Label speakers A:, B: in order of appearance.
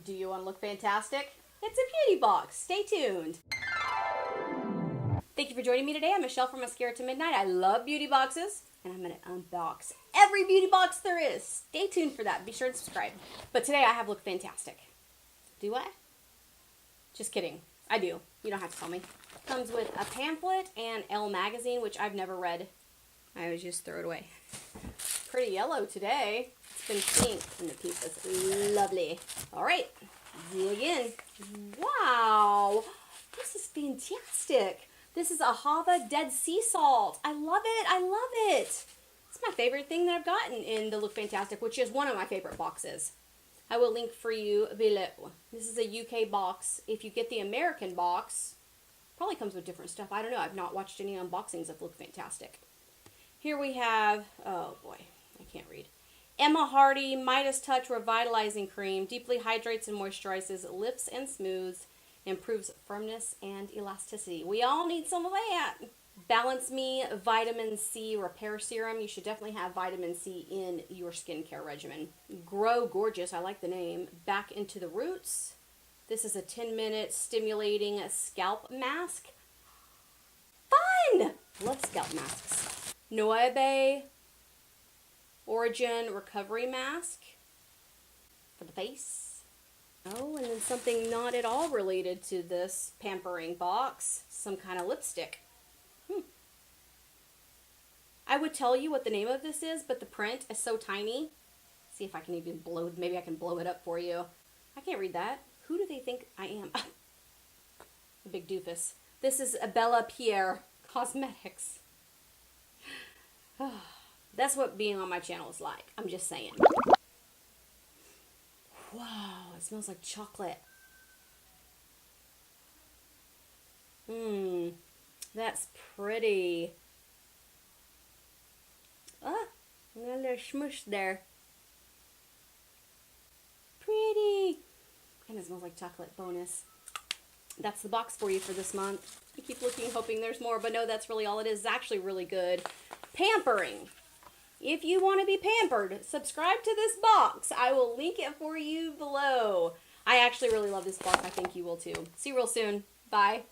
A: Do you want to look fantastic? It's a beauty box. Stay tuned. Thank you for joining me today. I'm Michelle from Mascara to Midnight. I love beauty boxes, and I'm going to unbox every beauty box there is. Stay tuned for that. Be sure to subscribe. But today I have Look Fantastic. Do I? Just kidding. I do. You don't have to tell me. Comes with a pamphlet and Elle magazine, which I've never read. I always just throw it away. Pretty yellow today. It's been pink, and the pink is lovely. All right, dig in. Wow, this is fantastic. This is Ahava Dead Sea Salt. I love it. I love it. It's my favorite thing that I've gotten in the Look Fantastic, which is one of my favorite boxes. I will link for you below. This is a UK box. If you get the American box, probably comes with different stuff. I don't know. I've not watched any unboxings of Look Fantastic. Here we have, oh boy, I can't read. Emma Hardy Midas Touch Revitalizing Cream. Deeply hydrates and moisturizes, lifts and smooths, improves firmness and elasticity. We all need some of that. Balance Me Vitamin C Repair Serum. You should definitely have vitamin C in your skincare regimen. Grow Gorgeous, I like the name. Back into the Roots. This is a 10-minute stimulating scalp mask. Fun! Love scalp masks. Noebe Origin Recovery Mask for the face. Oh, and then something not at all related to this pampering box. Some kind of lipstick. I would tell you what the name of this is, but the print is so tiny. See if I can even maybe I can blow it up for you. I can't read that. Who do they think I am? A big doofus. This is Bella Pierre Cosmetics. That's what being on my channel is like. I'm just saying. Wow, it smells like chocolate. That's pretty. Ah, a little smush there. Pretty. And it smells like chocolate. Bonus. That's the box for you for this month. I keep looking, hoping there's more, but no, that's really all it is. It's actually really good. Pampering. If you want to be pampered, subscribe to this box. I will link it for you below. I actually really love this box. I think you will too. See you real soon. Bye.